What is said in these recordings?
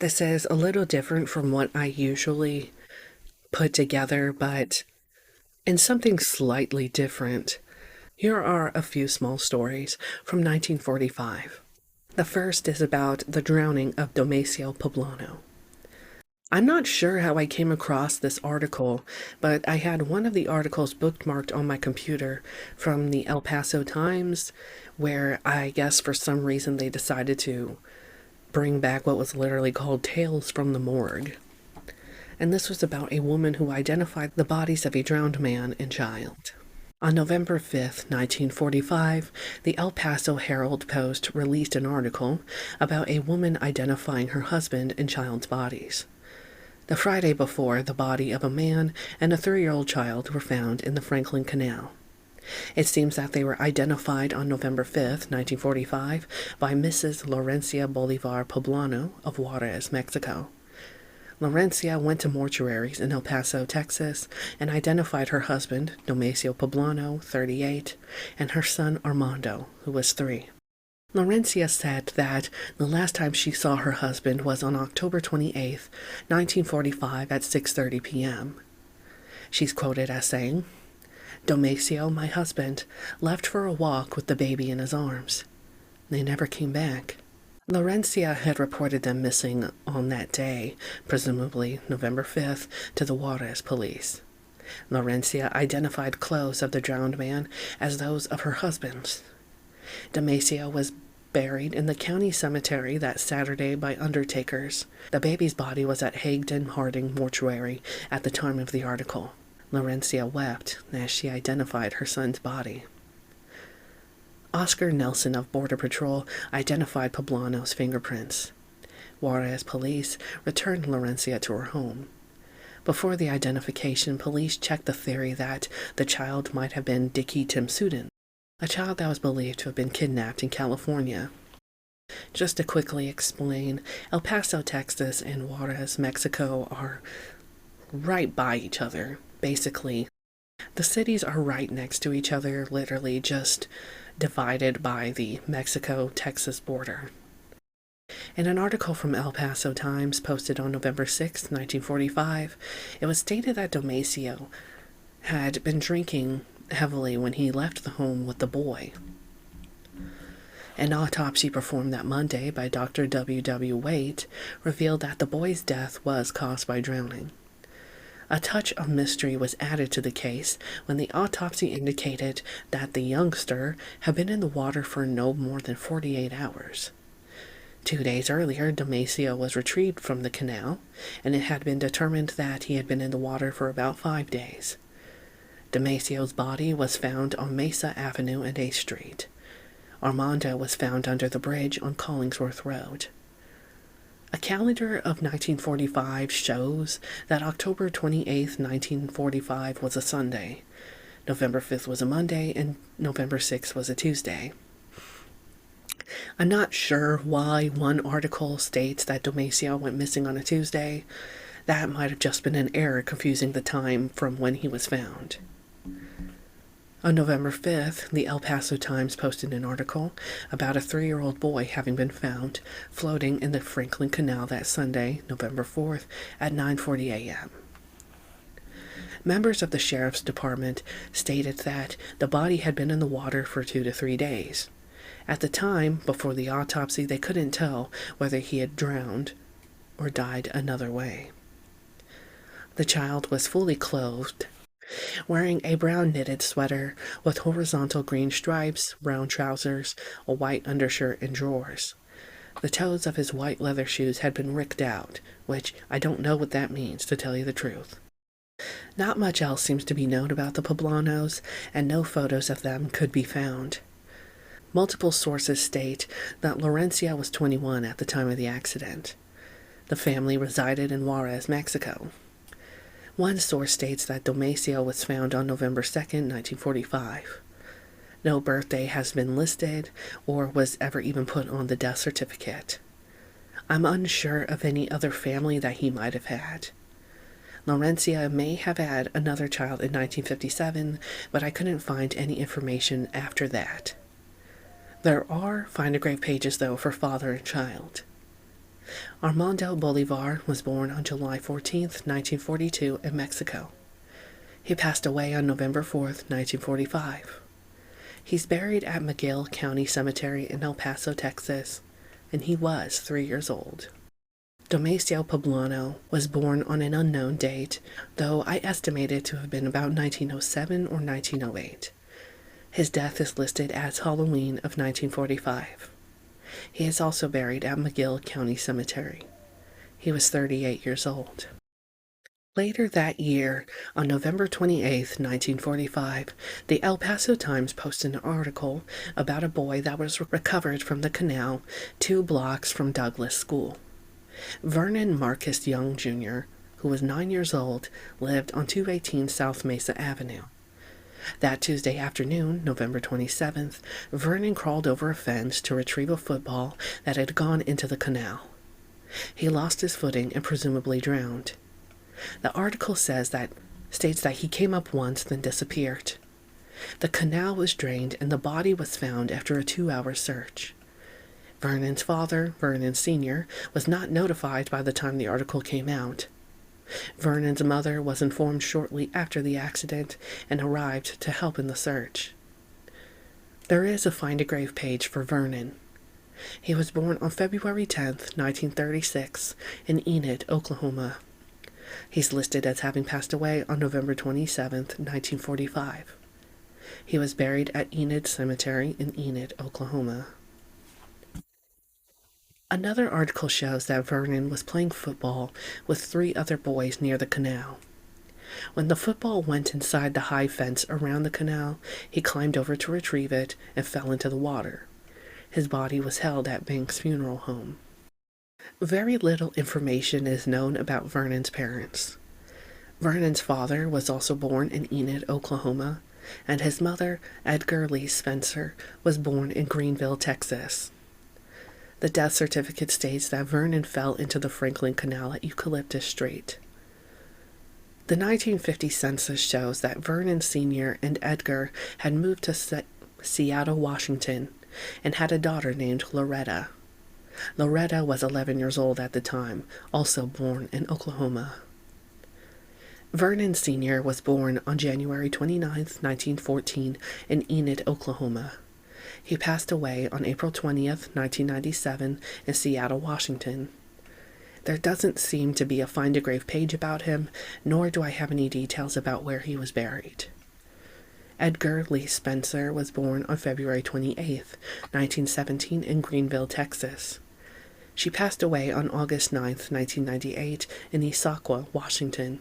This is a little different from what I usually put together, but in something slightly different. Here are a few small stories from 1945. The first is about the drowning of Domacio Poblano. I'm not sure how I came across this article, but I had one of the articles bookmarked on my computer from the El Paso Times, where I guess for some reason they decided to bring back what was literally called Tales from the Morgue. And this was about a woman who identified the bodies of a drowned man and child. On November 5th, 1945, the El Paso Herald-Post released an article about a woman identifying her husband and child's bodies. The Friday before, the body of a man and a 3-year-old child were found in the Franklin Canal. It seems that they were identified on November 5th, 1945, by Mrs. Laurencia Bolivar Poblano of Juarez, Mexico. Laurencia went to mortuaries in El Paso, Texas, and identified her husband, Domacio Poblano, 38, and her son, Armando, who was 3. Laurencia said that the last time she saw her husband was on October 28, 1945 at 6:30 p.m. She's quoted as saying, "Domacio, my husband, left for a walk with the baby in his arms. They never came back." Laurencia had reported them missing on that day, presumably November 5th, to the Juarez police. Laurencia identified clothes of the drowned man as those of her husband's. Domacio was buried in the county cemetery that Saturday by undertakers. The baby's body was at Hagden Harding Mortuary at the time of the article. Laurencia wept as she identified her son's body. Oscar Nelson of Border Patrol identified Poblano's fingerprints. Juarez police returned Laurencia to her home. Before the identification, police checked the theory that the child might have been Dicky Timsuden, a child that was believed to have been kidnapped in California. Just to quickly explain, El Paso, Texas and Juarez, Mexico are right by each other, basically. The cities are right next to each other, literally just divided by the Mexico-Texas border. In an article from El Paso Times posted on November 6, 1945, it was stated that Domacio had been drinking heavily when he left the home with the boy. An autopsy performed that Monday by Dr. W. W. Waite revealed that the boy's death was caused by drowning. A touch of mystery was added to the case when the autopsy indicated that the youngster had been in the water for no more than 48 hours. 2 days earlier, Domacio was retrieved from the canal, and it had been determined that he had been in the water for about 5 days. Domacio's body was found on Mesa Avenue and 8th Street. Armando was found under the bridge on Collingsworth Road. A calendar of 1945 shows that October 28, 1945 was a Sunday, November 5th was a Monday, and November 6th was a Tuesday. I'm not sure why one article states that Domacio went missing on a Tuesday. That might have just been an error confusing the time from when he was found. On November 5th, the El Paso Times posted an article about a 3-year-old boy having been found floating in the Franklin Canal that Sunday, November 4th, at 9:40 a.m. Members of the Sheriff's Department stated that the body had been in the water for 2 to 3 days. At the time, before the autopsy, they couldn't tell whether he had drowned or died another way. The child was fully clothed, wearing a brown knitted sweater with horizontal green stripes, brown trousers, a white undershirt, and drawers. The toes of his white leather shoes had been ricked out, which I don't know what that means, to tell you the truth. Not much else seems to be known about the Poblanos, and no photos of them could be found. Multiple sources state that Laurencia was 21 at the time of the accident. The family resided in Juarez, Mexico. One source states that Domacio was found on November 2nd, 1945. No birthday has been listed or was ever even put on the death certificate. I'm unsure of any other family that he might have had. Laurencia may have had another child in 1957, but I couldn't find any information after that. There are find a grave pages, though, for father and child. Armando Bolivar was born on July 14th, 1942 in Mexico. He passed away on November 4th, 1945. He's buried at McGill County Cemetery in El Paso, Texas, and he was 3 years old. Domacio Poblano was born on an unknown date, though I estimate it to have been about 1907 or 1908. His death is listed as Halloween of 1945. He is also buried at McGill County Cemetery. He was 38 years old. Later that year, on November 28, 1945, the El Paso Times posted an article about a boy that was recovered from the canal 2 blocks from Douglas School. Vernon Marcus Young, Jr., who was 9 years old, lived on 218 South Mesa Avenue. That Tuesday afternoon, November 27th, Vernon crawled over a fence to retrieve a football that had gone into the canal. He lost his footing and presumably drowned. The article states that he came up once, then disappeared. The canal was drained and the body was found after a 2-hour search. Vernon's father, Vernon Sr., was not notified by the time the article came out. Vernon's mother was informed shortly after the accident and arrived to help in the search. There is a Find a Grave page for Vernon. He was born on February 10, 1936, in Enid, Oklahoma. He's listed as having passed away on November 27, 1945. He was buried at Enid Cemetery in Enid, Oklahoma. Another article shows that Vernon was playing football with 3 other boys near the canal. When the football went inside the high fence around the canal, he climbed over to retrieve it and fell into the water. His body was held at Banks Funeral Home. Very little information is known about Vernon's parents. Vernon's father was also born in Enid, Oklahoma, and his mother, Edgar Lee Spencer, was born in Greenville, Texas. The death certificate states that Vernon fell into the Franklin Canal at Eucalyptus Street. The 1950 census shows that Vernon Sr. and Edgar had moved to Seattle, Washington, and had a daughter named Loretta. Loretta was 11 years old at the time, also born in Oklahoma. Vernon Sr. was born on January 29, 1914, in Enid, Oklahoma. He passed away on April 20th, 1997, in Seattle, Washington. There doesn't seem to be a Find a Grave page about him, nor do I have any details about where he was buried. Edgar Lee Spencer was born on February 28th, 1917, in Greenville, Texas. She passed away on August 9th, 1998, in Issaquah, Washington.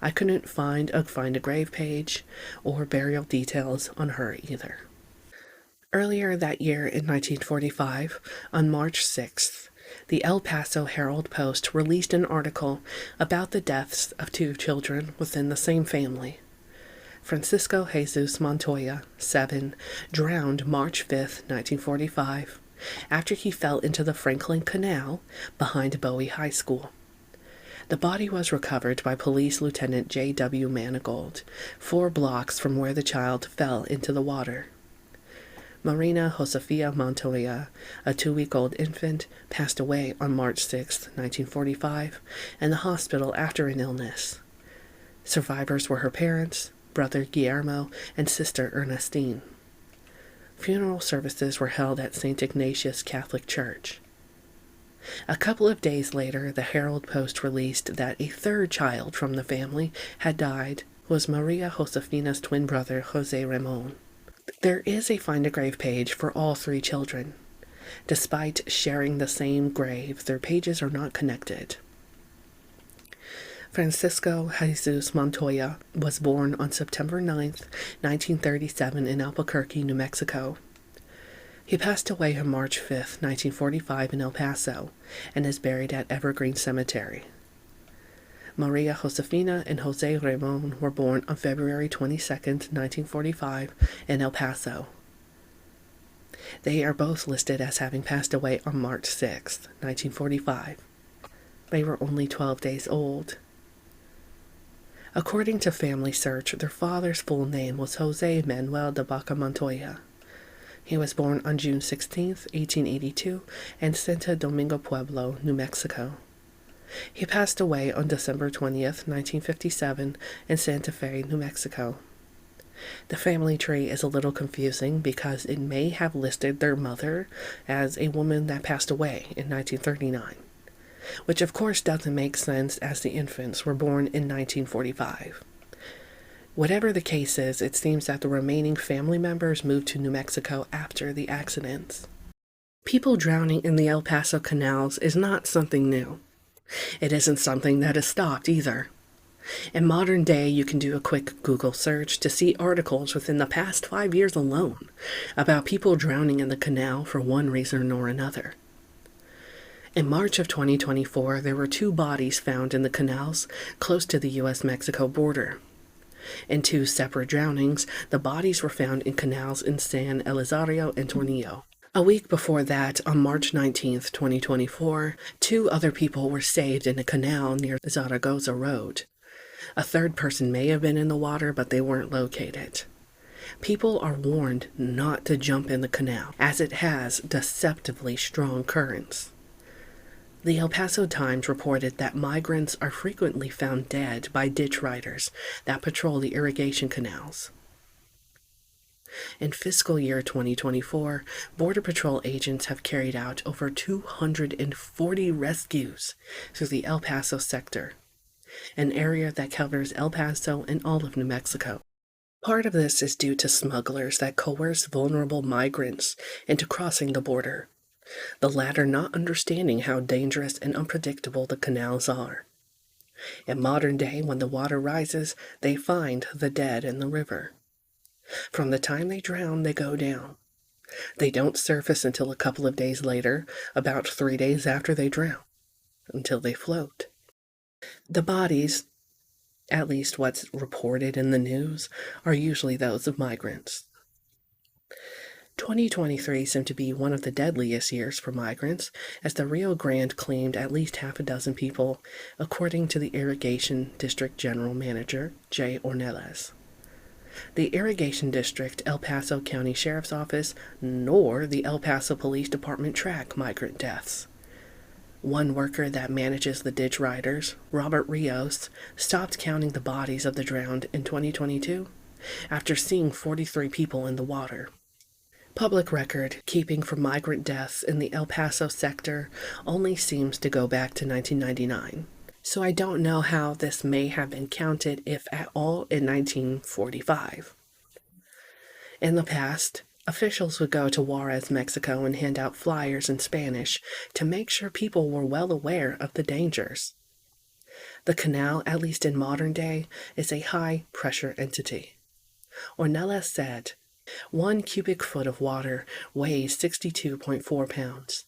I couldn't find a Grave page or burial details on her either. Earlier that year in 1945, on March 6th, the El Paso Herald-Post released an article about the deaths of 2 children within the same family. Francisco Jesus Montoya, 7, drowned March 5th, 1945, after he fell into the Franklin Canal behind Bowie High School. The body was recovered by Police Lieutenant J.W. Manigault, 4 blocks from where the child fell into the water. Marina Josefia Montoya, a 2-week-old infant, passed away on March 6, 1945, in the hospital after an illness. Survivors were her parents, brother Guillermo, and sister Ernestine. Funeral services were held at St. Ignatius Catholic Church. A couple of days later, the Herald-Post released that a 3rd child from the family had died, was Maria Josefina's twin brother, Jose Ramon. There is a Find a Grave page for all 3 children. Despite sharing the same grave, their pages are not connected. Francisco Jesus Montoya was born on September 9, 1937, in Albuquerque, New Mexico. He passed away on March 5, 1945, in El Paso, and is buried at Evergreen Cemetery. Maria Josefina and Jose Ramon were born on February 22, 1945, in El Paso. They are both listed as having passed away on March 6, 1945. They were only 12 days old. According to Family Search, their father's full name was Jose Manuel de Baca Montoya. He was born on June 16, 1882, in Santo Domingo Pueblo, New Mexico. He passed away on December 20th, 1957, in Santa Fe, New Mexico. The family tree is a little confusing because it may have listed their mother as a woman that passed away in 1939, which of course doesn't make sense as the infants were born in 1945. Whatever the case is, it seems that the remaining family members moved to New Mexico after the accidents. People drowning in the El Paso canals is not something new. It isn't something that has stopped either. In modern day, you can do a quick Google search to see articles within the past 5 years alone about people drowning in the canal for one reason or another. In March of 2024, there were 2 bodies found in the canals close to the U.S.-Mexico border. In 2 separate drownings, the bodies were found in canals in San Elizario and Tornillo. A week before that, on March 19th, 2024, 2 other people were saved in a canal near Zaragoza Road. A 3rd person may have been in the water, but they weren't located. People are warned not to jump in the canal, as it has deceptively strong currents. The El Paso Times reported that migrants are frequently found dead by ditch riders that patrol the irrigation canals. In fiscal year 2024, Border Patrol agents have carried out over 240 rescues through the El Paso sector, an area that covers El Paso and all of New Mexico. Part of this is due to smugglers that coerce vulnerable migrants into crossing the border, the latter not understanding how dangerous and unpredictable the canals are. In modern day, when the water rises, they find the dead in the river. From the time they drown, they go down. They don't surface until a couple of days later, about 3 days after they drown, until they float. The bodies, at least what's reported in the news, are usually those of migrants. 2023 seemed to be one of the deadliest years for migrants, as the Rio Grande claimed at least half a dozen people, according to the Irrigation District General Manager, Jay Ornelas. The Irrigation District, El Paso County Sheriff's Office, nor the El Paso Police Department track migrant deaths. One worker that manages the ditch riders, Robert Rios, stopped counting the bodies of the drowned in 2022 after seeing 43 people in the water. Public record keeping for migrant deaths in the El Paso sector only seems to go back to 1999, so I don't know how this may have been counted, if at all, in 1945. In the past, officials would go to Juarez, Mexico, and hand out flyers in Spanish to make sure people were well aware of the dangers. The canal, at least in modern day, is a high-pressure entity. Ornelas said, 1 cubic foot of water weighs 62.4 pounds.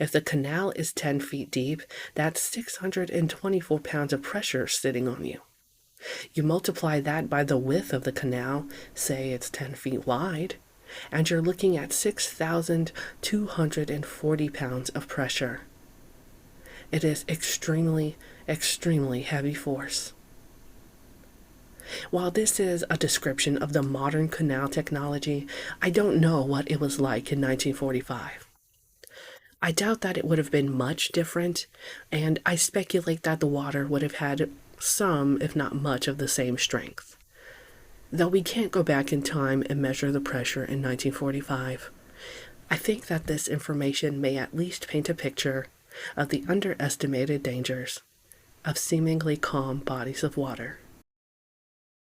If the canal is 10 feet deep, that's 624 pounds of pressure sitting on you. You multiply that by the width of the canal, say it's 10 feet wide, and you're looking at 6,240 pounds of pressure. It is extremely, extremely heavy force. While this is a description of the modern canal technology, I don't know what it was like in 1945. I doubt that it would have been much different, and I speculate that the water would have had some, if not much, of the same strength. Though we can't go back in time and measure the pressure in 1945, I think that this information may at least paint a picture of the underestimated dangers of seemingly calm bodies of water.